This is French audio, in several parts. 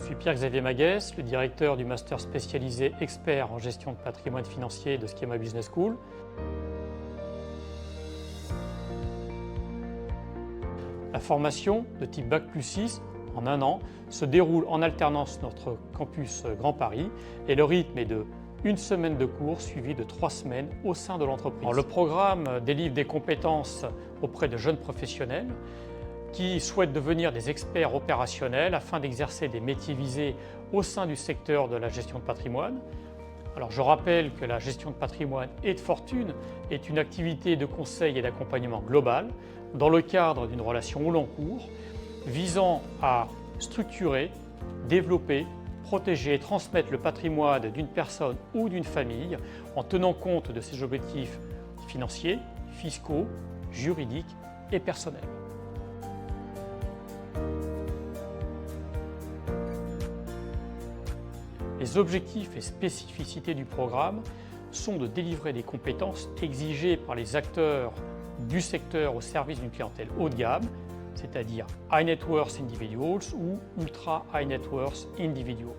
suis Pierre-Xavier Maguès, le directeur du master spécialisé expert en gestion de patrimoine financier de Schema Business School. La formation de type Bac+6 en 1 an se déroule en alternance sur notre campus Grand Paris et le rythme est de 1 semaine de cours suivi de 3 semaines au sein de l'entreprise. Le programme délivre des compétences auprès de jeunes professionnels qui souhaitent devenir des experts opérationnels afin d'exercer des métiers visés au sein du secteur de la gestion de patrimoine. Alors je rappelle que la gestion de patrimoine et de fortune est une activité de conseil et d'accompagnement global dans le cadre d'une relation au long cours visant à structurer, développer, protéger et transmettre le patrimoine d'une personne ou d'une famille en tenant compte de ses objectifs financiers, fiscaux, juridiques et personnels. Les objectifs et spécificités du programme sont de délivrer des compétences exigées par les acteurs du secteur au service d'une clientèle haut de gamme, c'est-à-dire High Net Worth Individuals ou Ultra High Net Worth Individuals.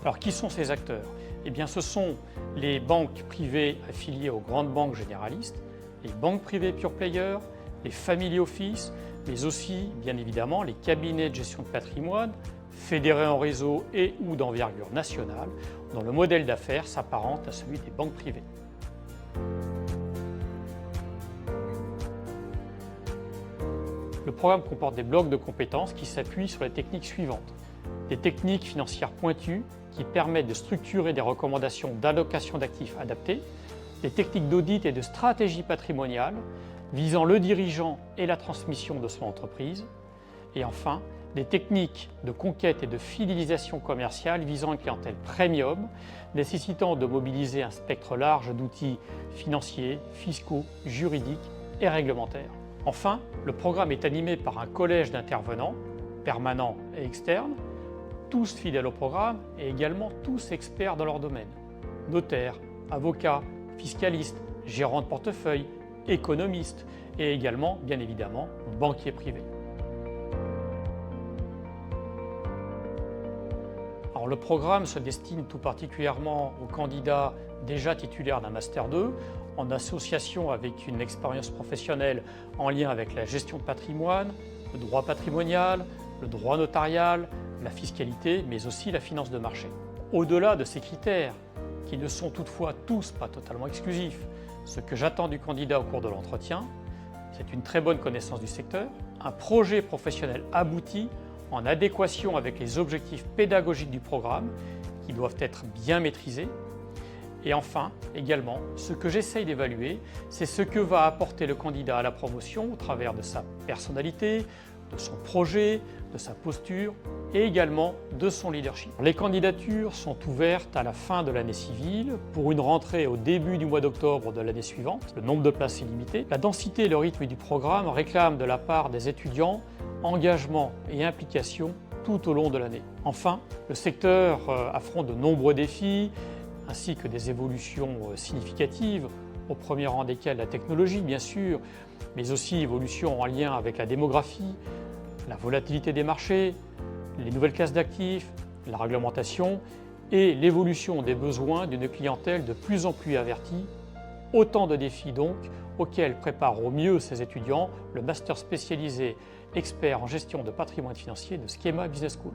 Alors qui sont ces acteurs? Eh bien ce sont les banques privées affiliées aux grandes banques généralistes, les banques privées pure players, les family office, mais aussi bien évidemment les cabinets de gestion de patrimoine fédérés en réseau et ou d'envergure nationale, dont le modèle d'affaires s'apparente à celui des banques privées. Le programme comporte des blocs de compétences qui s'appuient sur les techniques suivantes. Des techniques financières pointues qui permettent de structurer des recommandations d'allocation d'actifs adaptés, des techniques d'audit et de stratégie patrimoniale visant le dirigeant et la transmission de son entreprise, et enfin des techniques de conquête et de fidélisation commerciale visant une clientèle premium, nécessitant de mobiliser un spectre large d'outils financiers, fiscaux, juridiques et réglementaires. Enfin, le programme est animé par un collège d'intervenants, permanents et externes, tous fidèles au programme et également tous experts dans leur domaine. Notaires, avocats, fiscalistes, gérants de portefeuille, économistes et également, bien évidemment, banquiers privés. Alors, le programme se destine tout particulièrement aux candidats déjà titulaires d'un Master 2, en association avec une expérience professionnelle en lien avec la gestion de patrimoine, le droit patrimonial, le droit notarial, la fiscalité, mais aussi la finance de marché. Au-delà de ces critères, qui ne sont toutefois tous pas totalement exclusifs, ce que j'attends du candidat au cours de l'entretien, c'est une très bonne connaissance du secteur, un projet professionnel abouti en adéquation avec les objectifs pédagogiques du programme qui doivent être bien maîtrisés. Et enfin, également, ce que j'essaye d'évaluer, c'est ce que va apporter le candidat à la promotion au travers de sa personnalité, de son projet, de sa posture et également de son leadership. Les candidatures sont ouvertes à la fin de l'année civile pour une rentrée au début du mois d'octobre de l'année suivante. Le nombre de places est limité. La densité et le rythme du programme réclament de la part des étudiants engagement et implication tout au long de l'année. Enfin, le secteur affronte de nombreux défis ainsi que des évolutions significatives, au premier rang desquelles la technologie bien sûr, mais aussi évolutions en lien avec la démographie, la volatilité des marchés, les nouvelles classes d'actifs, la réglementation et l'évolution des besoins d'une clientèle de plus en plus avertie. Autant de défis donc auxquels prépare au mieux ses étudiants le master spécialisé expert en gestion de patrimoine financier de Schema Business School.